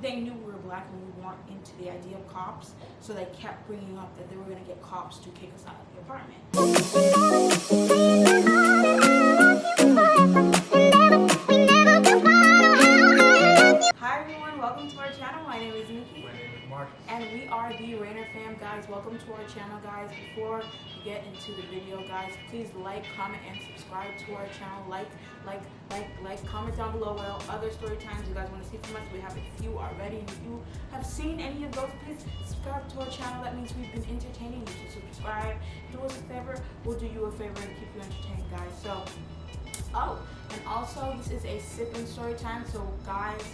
They knew we were black and we weren't into the idea of cops, so they kept bringing up that they were going to get cops to kick us out of the apartment. Hi everyone, welcome to our channel. My name is Nikki. My name is Marcus. And we are the Rainer fam, guys. Welcome to our channel, guys. Before we get into the video, guys, please like, comment, and subscribe to our channel. Like, comment down below what other story times you guys want to see from us. We have a few already, and if you have seen any of those, please subscribe to our channel. That means we've been entertaining you. So subscribe, do us a favor, we'll do you a favor and keep you entertained, guys. So, oh, and also this is a sipping story time. So, guys,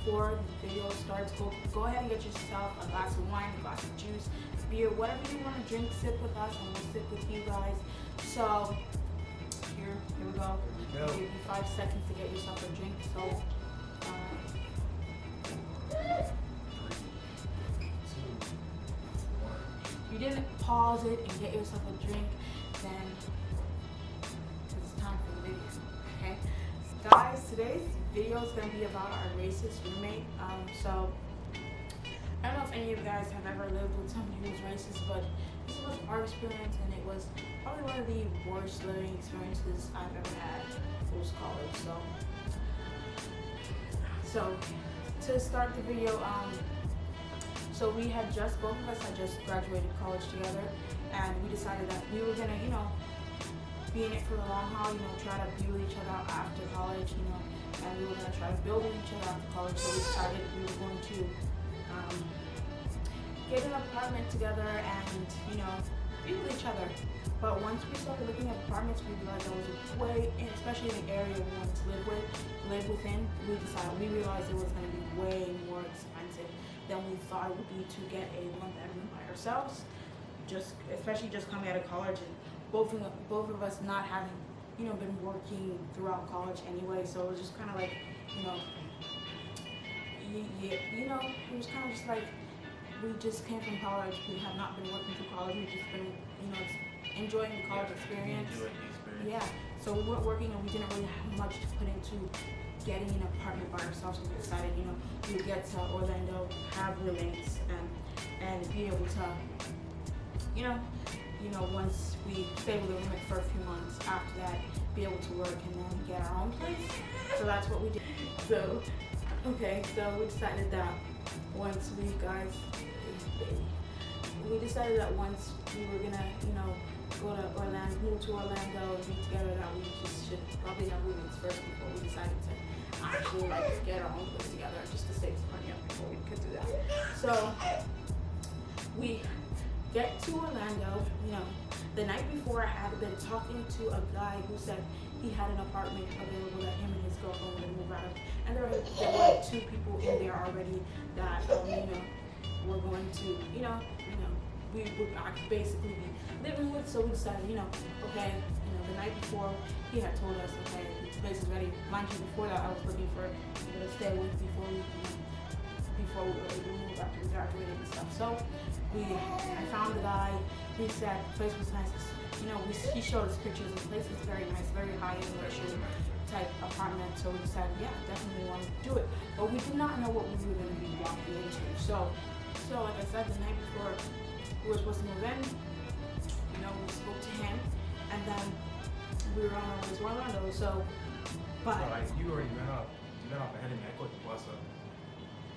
before the video starts, go ahead and get yourself a glass of wine, a glass of juice, beer, whatever you want to drink. Sip with us, and we'll sip with you guys. So here we go. I'll give you 5 seconds to get yourself a drink. So if you didn't pause it and get yourself a drink, then it's time for the video. Okay, guys, today's video is going to be about our racist roommate. So I don't know if any of you guys have ever lived with somebody who was racist, but this was our experience, and it was probably one of the worst living experiences I've ever had post college. So to start the video, so we had both of us had just graduated college together, and we decided that we were gonna, be in it for the long haul, try to be with each other after college, and we were going to try to build with each other after college. So we decided we were going to get an apartment together and, be with each other. But once we started looking at apartments, we realized that was way, especially in the area we wanted to live within, we realized it was going to be way more expensive than we thought it would be to get a one-bedroom by ourselves, especially just coming out of college, and both of us not having, been working throughout college anyway. So it was just kind of like, it was kind of just like, we just came from college. We have not been working through college. We've just been, enjoying the college experience. Yeah. So we weren't working, and we didn't really have much to put into getting an apartment by ourselves. So we decided, we would get to Orlando, have roommates, and be able to, once we stay with a roommate for a few months, after that, be able to work and then get our own place. So that's what we did. So we decided that once we were gonna, go to Orlando, move to Orlando, and be together, that we just should probably have roommates first before we decided to actually get our own place together, just to save some money up before we could do that. So we get to Orlando, the night before I had been talking to a guy who said he had an apartment available that him and his girlfriend were going to move out of. And there were 2 people in there already that, were going to, we would basically be living with. So we decided, okay, the night before he had told us, okay, the place is ready. Mind you, before that I was looking for people to stay with before we were able to move after we graduated and stuff. So I found the guy. He said the place was nice. He showed us pictures. The place was very nice, very high-end luxury type apartment. So we decided, yeah, definitely want to do it. But we did not know what we were going to be walking into. So like I said, the night before we were supposed to move in, we spoke to him, and then we were on our way to Orlando. So you already went off ahead of me. I caught the bus up.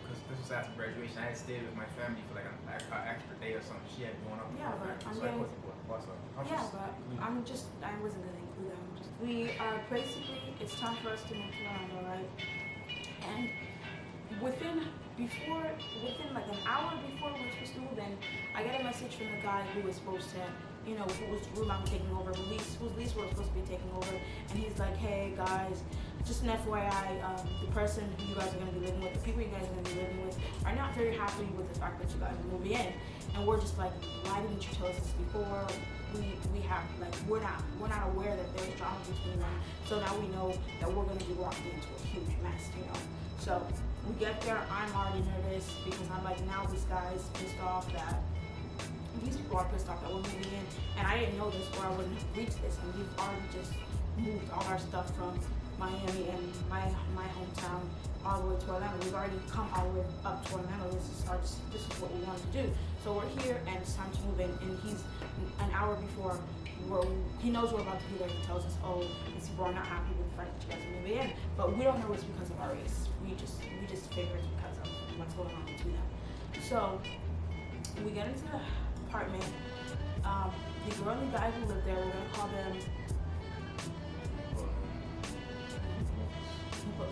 Because this was after graduation. I had stayed with my family for like an extra day or something. She had gone up. Yeah, but I caught the bus up. I wasn't gonna include them. We are basically, it's time for us to move to Orlando, right? And within like an hour before we were supposed to move in, I got a message from the guy who was supposed to, whose room I'm taking over, whose lease we're supposed to be taking over, and he's like, hey guys, just an FYI, the person who you guys are going to be living with, the people you guys are going to be living with, are not very happy with the fact that you guys are moving in. And we're just like, why didn't you tell us this before? We're not aware that there's drama between them. So now we know that we're going to be walking into a huge mess, So we get there, I'm already nervous because I'm like, now this guy's pissed off that these people are pissed off that we're moving in, and I didn't know this or I wouldn't have reached this, and we've already just moved all our stuff from Miami and my hometown all the way to Orlando. We've already come all the way up to Orlando. This is what we wanted to do. So we're here and it's time to move in. And he's an hour before he knows we're about to be there. He tells us, oh, we're not happy with the fact that you guys are moving in. But we don't know it's because of our race. We just figure it's because of what's going on between them. So we get into the apartment. The girl and the guy who live there, we're gonna call them, we're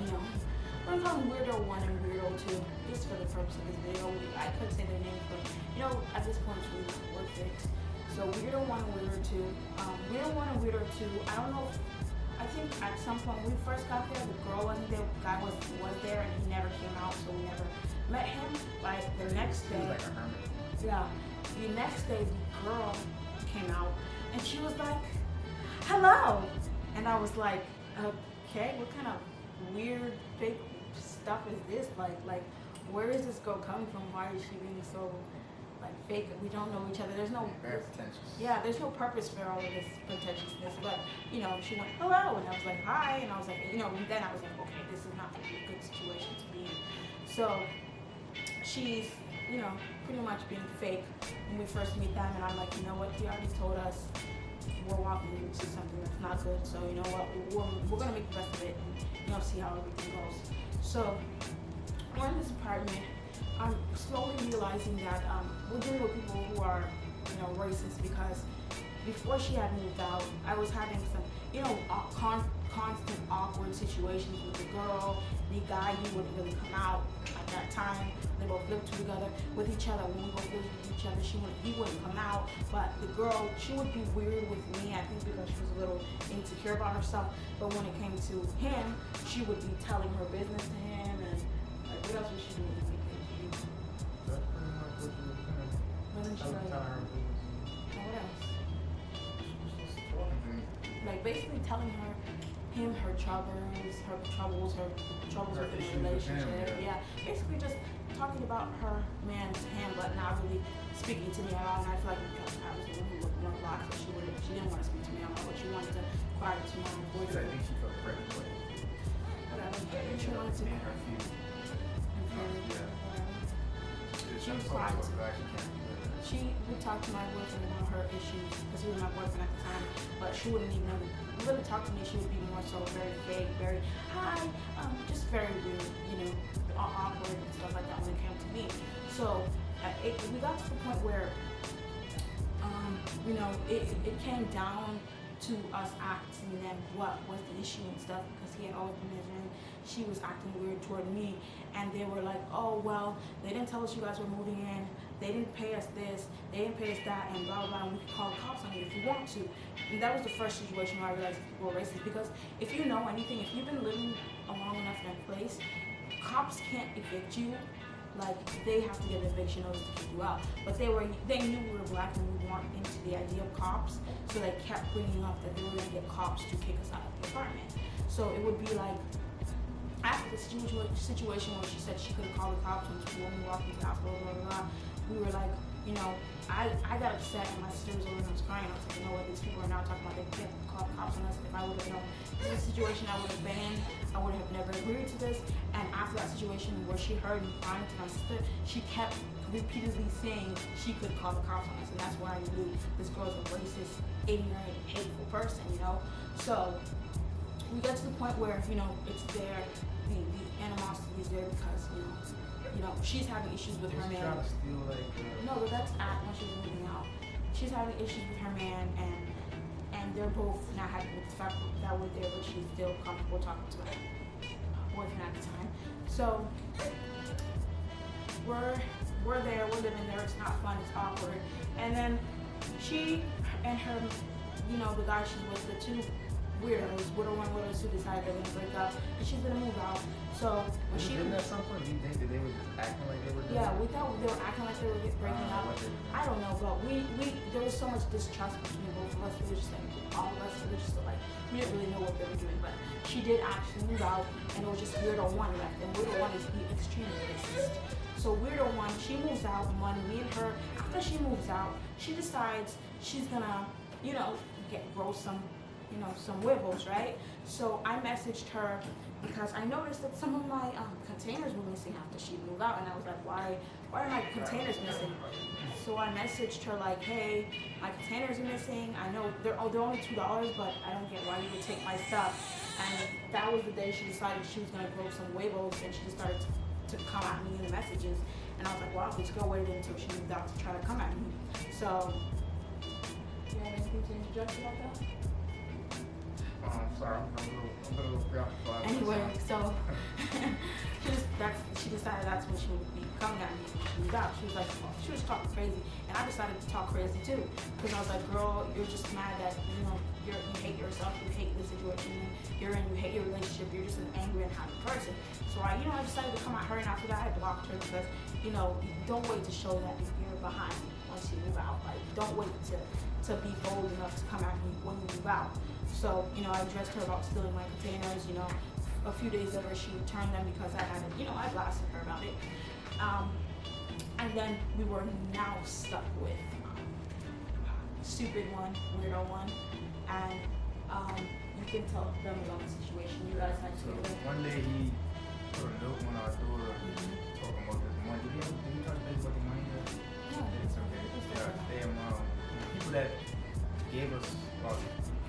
gonna call them Weirdo 1 and Weirdo 2, just for the purpose of this video. I could say their names, but at this point it's really not worth it. So Weirdo 1 and Weirdo 2. Weirdo 1 and Weirdo 2, I don't know I think at some point when we first got there, the girl wasn't there, the guy was there, and he never came out, so we never met him. Like the next day, like a hermit. Yeah, the next day the girl came out and she was like, hello, and I was like, okay, what kind of weird fake stuff is this? Like where is this girl coming from? Why is she being so like fake? We don't know each other. There's no very pretentious. Yeah, there's no purpose for all of this pretentiousness. But she went hello, and I was like hi, and I was like, then I was like, okay, this is not a good situation to be in. So she's pretty much being fake when we first meet them, and I'm like, you know what, he already told us we're walking into something that's not good, so you know what, we're gonna make the best of it and see how everything goes. So we're in this apartment. I'm slowly realizing that we're dealing with people who are racist, because before she had moved out, I was having some constant awkward situations with the girl. The guy, he wouldn't really come out at that time. They both lived together with each other. When we both lived with each other, he wouldn't come out. But the girl, she would be weird with me, I think because she was a little insecure about herself. But when it came to him, she would be telling her business to him, and like, what else was she doing? That's pretty much what you were doing. Wasn't she like, telling her business. what else? Just talking to me. Like basically telling her her troubles within a relationship. Yeah, basically just talking about her man's him, but not really speaking to me at all. And I feel like because I was the one who looked more blocked, so she didn't want to speak to me at all, but she wanted to quiet to my voice. I think she felt pregnant. Whatever. She wanted to. Her feet. Yeah. She cried. She would talk to my boyfriend about her issues, because he was my boyfriend at the time, but she wouldn't even really talk to me. She would be more so very vague, very hi, just very weird, awkward and stuff like that when it came to me. So we got to the point where, it came down to us asking them what was the issue and stuff, because he had always been measuring. She was acting weird toward me, and they were like, oh well, they didn't tell us you guys were moving in, they didn't pay us this, they didn't pay us that, and blah blah blah, and we could call the cops on you if you want to. And that was the first situation where I realized people were racist, because if you know anything, if you've been living long enough in a place, cops can't evict you. Like, they have to get an eviction notice to kick you out. But they knew we were black and we weren't into the idea of cops, so they kept bringing up that they were gonna get cops to kick us out of the apartment. So it would be like, after the situation where she said she could have called the cops when we walked into the hospital, blah, blah, blah, we were like, I got upset, and my sister was over and I was crying. I was like, you know what, these people are now talking about they can't call the cops on us. If I would have known this is a situation I would have banned, I would have never agreed to this. And after that situation where she heard me crying to my sister, she kept repeatedly saying she could call the cops on us, and that's why I knew this girl's a racist, ignorant, hateful person, So we got to the point where, it's there, the animosity is there because, she's having issues with her man. Trying to steal, No, but that's when she was moving out. She's having issues with her man, and they're both not happy with the fact that we're there, but she's still comfortable talking to her boyfriend at the time. So we're there, we're living there, it's not fun, it's awkward. And then she and her, the guy she's with, the two weirdos, Widow 1, Widow 2, decided they're gonna break up, and she's gonna move out. So when she didn't at some point, do you think that they were just acting like they were doing? Yeah, we thought they were acting like they were breaking up. I don't know, but there was so much distrust between both of us. We were just like, all of us, we were just like, we didn't really know what they were doing. But she did actually move out, and it was just Weirdo 1 left, and Weirdo 1 is extremely racist. So Weirdo 1, she moves out, and when me and her, after she moves out, she decides she's gonna, grow some you know, some wibbles, right? So I messaged her because I noticed that some of my containers were missing after she moved out, and I was like, why are my containers missing? So I messaged her like, hey, my containers are missing. I know they're only $2, but I don't get why you would take my stuff. And that was the day she decided she was gonna grow some huevos, and she just started to come at me in the messages. And I was like, wow, this girl waited until she moved out to try to come at me. So, do you have anything to interject about that? Sorry, I'm a little preoccupied. Anyway, so she decided that's when she would be coming at me when she moved out. She was like, she was talking crazy, and I decided to talk crazy too, because I was like, girl, you're just mad that you hate yourself, you hate the situation you're in, you hate your relationship, you're just an angry and happy person. So I decided to come at her, and after that I blocked her because don't wait to show that you're behind me once you move out. Like, don't wait to be bold enough to come at me when you move out. So, I addressed her about stealing my containers. A few days later, she returned them because I had I blasted her about it. And then we were now stuck with stupid one, weirdo one, and you can tell them about the situation. You guys had to. So one day he put a note on our door talking about this money. Did he touch base about the money yet? Yeah. It's okay. Yeah, people that gave us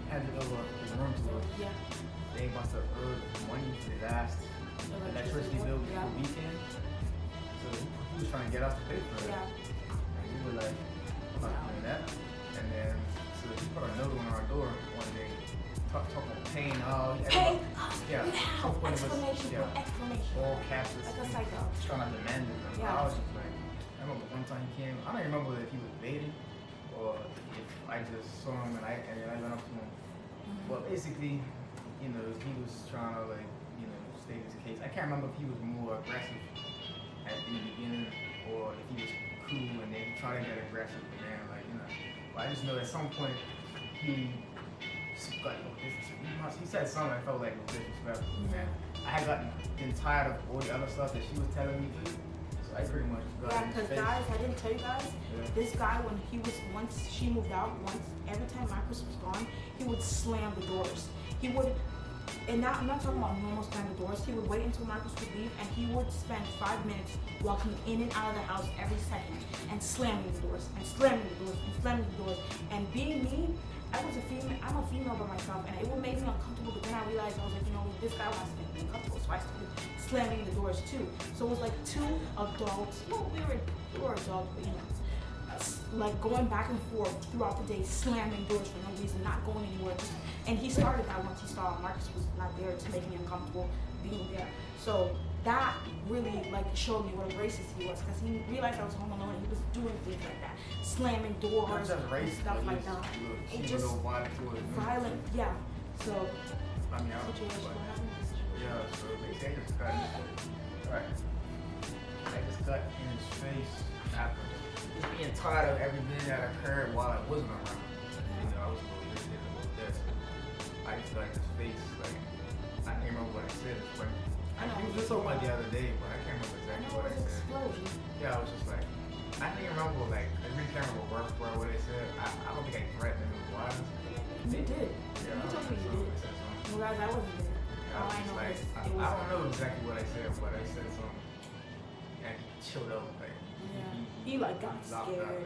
handed over the room to us. Yeah. They must have owed money for the last electricity bill before we came. So he was trying to get us to pay for it. Yeah. And we were like, I'm not doing that. And then so he put a note on our door one day, talking about paying Pay yeah. now! Exclamation! All caps. Like a psycho. Trying to demand it. Yeah. I was just like, I remember one time he came. I don't even remember if he was baiting or if I just saw him and I went up to him. Well, basically, he was trying to state his case. I can't remember if he was more aggressive in the beginning or if he was cool and then trying to get aggressive. But then, but I just know at some point he said something I felt like it was disrespectful. Man, I had been tired of all the other stuff that she was telling me to. So I pretty much got in his because face. guys, I didn't tell you guys, this guy, once she moved out, every time Marcus was gone, he would slam the doors. He would, and now I'm not talking about normal slamming the doors. He would wait until Marcus would leave, and he would spend 5 minutes walking in and out of the house every second, and slamming the doors, and slamming the doors, and slamming the doors. And being me, I'm a female by myself, and it would make me uncomfortable, but then I realized, I was like, this guy wants to make me uncomfortable, so I started slamming the doors too. So it was like two adults, we were adults, but like going back and forth throughout the day, slamming doors for no reason, not going anywhere. And he started that once he saw Marcus was not there to make me uncomfortable being there. So that really showed me what a racist he was, because he realized I was home alone and he was doing things like that, slamming doors and stuff like that. It just violent, yeah. So situation, what happened? Yeah, so they just cut in his face. Right. They just cut in his face after just being tired of everything that occurred while I wasn't around. I was a little irritated about that. I just got in his face, I can't remember what I said. He was just talking about the other day, but I can't remember exactly what I said. Explosion. Yeah, I was just like, I can't remember, I really can't remember word for what I said. I don't think I threatened him with violence. You did. Yeah, You told me you did. Well, guys, I wasn't there. All I know is I don't know exactly what I said, but I said something, and he chilled out, he got scared.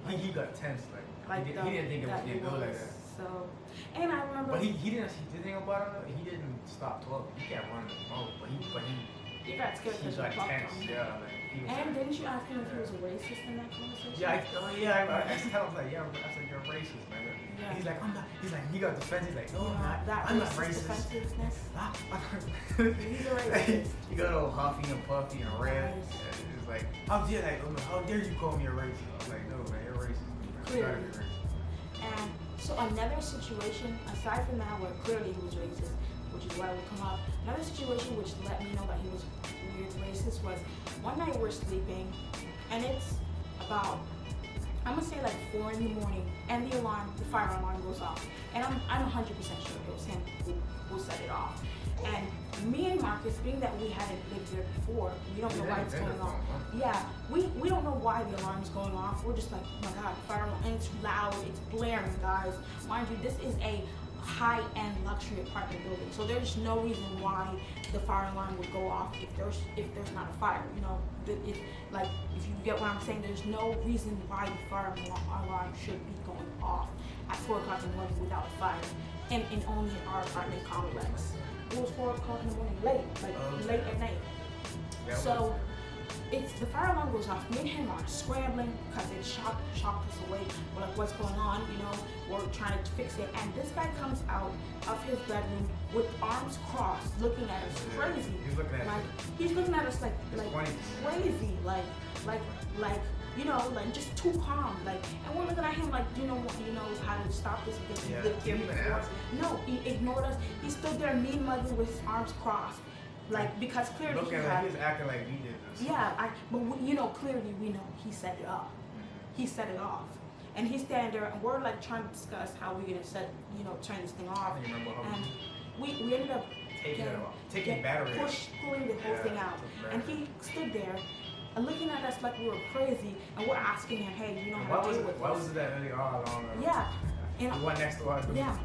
He got tense, he didn't think it was gonna go like that. So, and I remember. But he didn't. The thing about it, he didn't stop talking. He kept running his mouth, but he got scared because he got tense. Yeah, and didn't you ask him if he was a racist in that conversation? Yeah, I asked him, I said, you're racist, man. Yeah. He's like, I'm not. He's like, he got defensive. He's like, no, I'm not racist. Defensiveness. He's a racist. He got all huffy and puffy and red. It's like, how dare you call me a racist? I was like, no, man, you're racist. Clearly. And so another situation, aside from that, where clearly he was racist, which is why it would come up. Another situation which let me know that he was weird racist was one night we're sleeping, and it's about, I'm gonna say 4 in the morning, and the fire alarm goes off, and I'm 100% sure it was him who set it off. And me and Marcus, being that we hadn't lived there before, we don't know why it's going off. Yeah, we don't know why the alarm's going off. We're just like, oh my god, fire alarm, and it's loud, it's blaring, guys. Mind you, this is a high-end luxury apartment building. So there's no reason why the fire alarm would go off if there's not a fire. You know, if you get what I'm saying, there's no reason why the fire alarm should be going off at 4 o'clock in the morning without a fire, and only our apartment complex. It was 4 o'clock in the morning, late at night. So the fire alarm goes off. Me and him are scrambling because it shocked us away. We're like, what's going on? You know, we're trying to fix it. And this guy comes out of his bedroom with arms crossed, looking at us crazy. He's looking at us like crazy, like you know, like just too calm, like. And we're looking at him like, you know how to stop this because he lived here before. No, he ignored us. He stood there mean mugging with his arms crossed. Like, because clearly he was acting like we did this. Yeah, but clearly we know he set it up. He set it off. And he's standing there, and we're like trying to discuss how we're gonna turn this thing off. And we ended up pulling the whole thing out. And he stood there and looking at us like we were crazy, and we're asking him, hey, you know how to deal with this. Why was it that really hard on Yeah. The one next to our door? Yeah.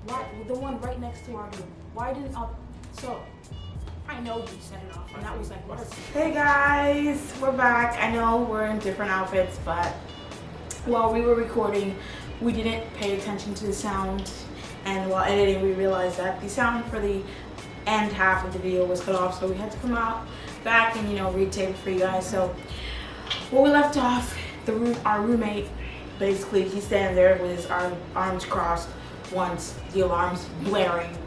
Why the one right next to our door? Why didn't so I know you set it off, and that was like, what is... Hey guys, we're back. I know we're in different outfits, but while we were recording, we didn't pay attention to the sound, and while editing, we realized that the sound for the end half of the video was cut off, so we had to come back and retape it for you guys. So where we left off, our roommate, basically, he's standing there with his arms crossed once the alarm's blaring.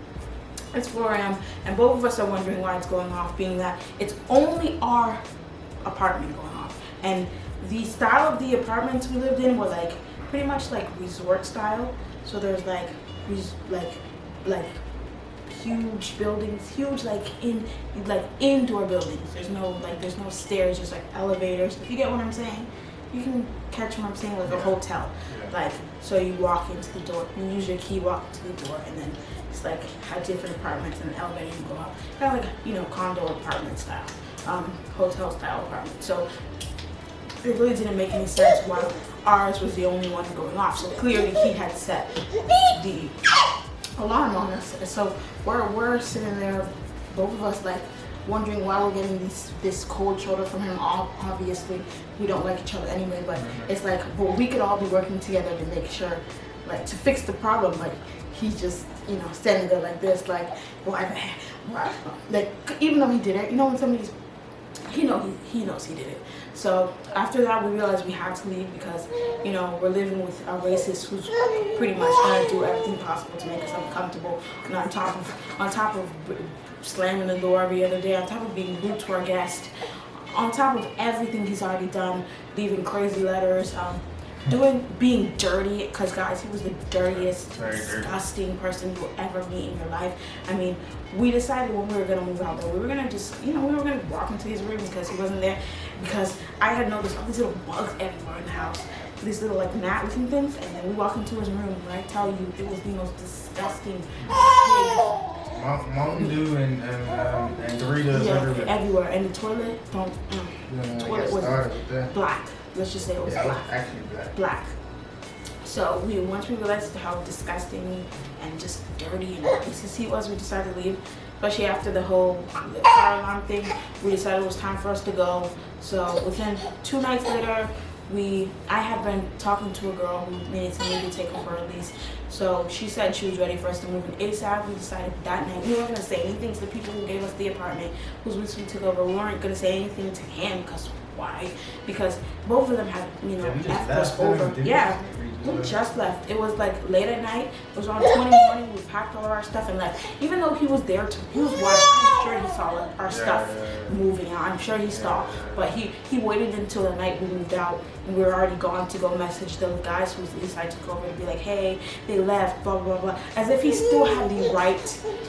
It's 4 a.m. and both of us are wondering why it's going off, being that it's only our apartment going off. And the style of the apartments we lived in were like pretty much like resort style. So there's like huge buildings, huge indoor buildings. There's no stairs, just like elevators. If you get what I'm saying, you can catch what I'm saying, like a hotel. Like, so you walk into the door, you use your key, walk into the door, and then it's like have different apartments and an elevator you go up. Kind of like, condo apartment style, hotel style apartment. So it really didn't make any sense why ours was the only one going off. So clearly he had set the alarm on us. So we're sitting there, both of us like wondering why we're getting this cold shoulder from him. Obviously we don't like each other anyway, but it's like, well, we could all be working together to make sure, like, to fix the problem. Like, he's just standing there like this, like, why, like, even though he did it, when somebody's, he knows he did it. So after that, we realized we had to leave because we're living with a racist who's pretty much trying to do everything possible to make us uncomfortable, and on top of slamming the door every other day, on top of being rude to our guest, on top of everything he's already done, leaving crazy letters, being dirty, because guys, he was the dirtiest, disgusting person you'll ever meet in your life. I mean, we decided when we were gonna move out there, we were gonna just, we were gonna walk into his room because he wasn't there, because I had noticed all these little bugs everywhere in the house, these little like gnat looking things, and then we walk into his room, and I tell you, it was the most disgusting Mountain Dew and Doritos everywhere, and the toilet toilet was black. Let's just say it was black. Actually black. So once we realized how disgusting and just dirty and racist he was, we decided to leave. Especially after the whole fire alarm thing, we decided it was time for us to go. So within 2 nights later, I had been talking to a girl who needed to maybe take over her lease. So she said she was ready for us to move in ASAP. We decided that night we weren't gonna say anything to the people who gave us the apartment, whose lease we took over. We weren't gonna say anything to him, because why? Because both of them had, left us over. Yeah, we just left. It was like late at night. It was around 20 in the morning. We packed all of our stuff and left. Even though he was there too, he was watching. I'm sure he saw our stuff moving out. I'm sure he saw. But he waited until the night we moved out, and we were already gone, to go message the guys whose lease I took over to be like, hey, they left, blah, blah, blah. As if he still had the right,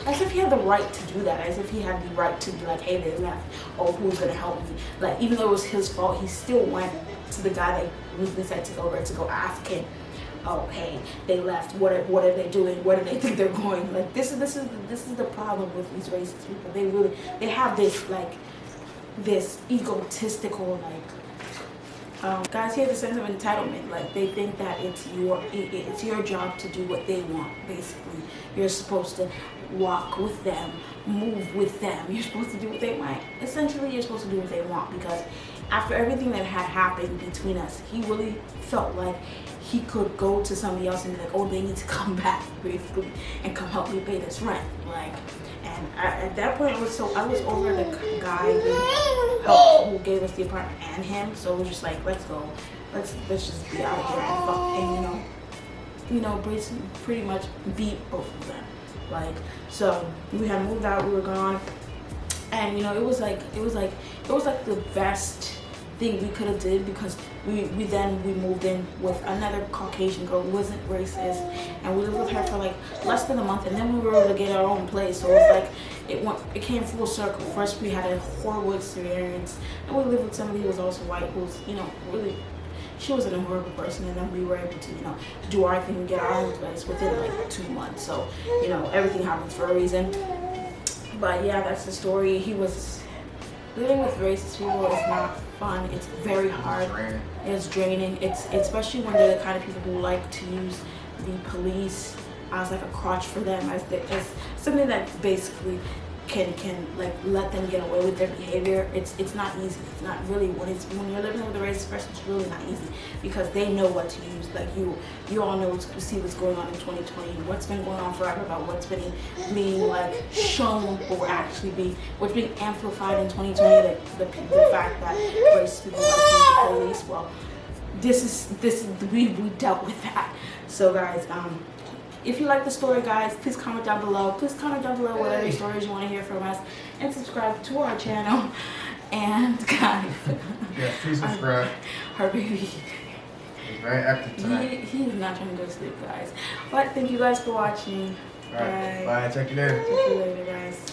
as if he had the right to do that. As if he had the right to be like, hey, they left. Oh, who's going to help me? Like, even though it was his fault, he still went to the guy that whose lease I took over to go ask him, oh, hey, they left. What are they doing? Where do they think they're going? Like, this is the problem with these racist people. They have this like this egotistical Guys, he has a sense of entitlement. Like, they think that it's your job to do what they want. Basically, you're supposed to walk with them, move with them. You're supposed to do what they want. Essentially, you're supposed to do what they want, because after everything that had happened between us, he really felt like he could go to somebody else and be like, oh, they need to come back, basically, and come help me pay this rent. Like, and at that point, I was over the guy who gave us the apartment and him. So it was just like, let's go, let's just be out of here and fuck, and pretty much beat both of them. Like, so we had moved out, we were gone, and it was like the best thing we could have did, because we moved in with another Caucasian girl who wasn't racist, and we lived with her for like less than a month, and then we were able to get our own place. So it was like it came full circle. First we had a horrible experience, and we lived with somebody who was also white, who was really, she wasn't a horrible person, and then we were able to do our thing and get our own place within like 2 months. So everything happens for a reason. But yeah, that's the story. Living with racist people is not fun. It's very hard. It's draining. It's especially when they're the kind of people who like to use the police as like a crutch for them, as something that basically can like let them get away with their behavior. It's not easy. It's not really, when you're living with a racist person, it's really not easy, because they know what to use. Like you all know, see what's going on in 2020, what's been going on forever, about what's been being like shown, or actually what's being amplified in 2020. Like the fact that racist people like to use the police. Well, this is we dealt with that. So guys, if you like the story, guys, please comment down below. Please comment down below what other stories you want to hear from us, and subscribe to our channel. And guys, yeah, please subscribe. Her baby. He's very active tonight. He's not trying to go to sleep, guys. But thank you guys for watching. All right. Bye. Check you later. Check you later, guys.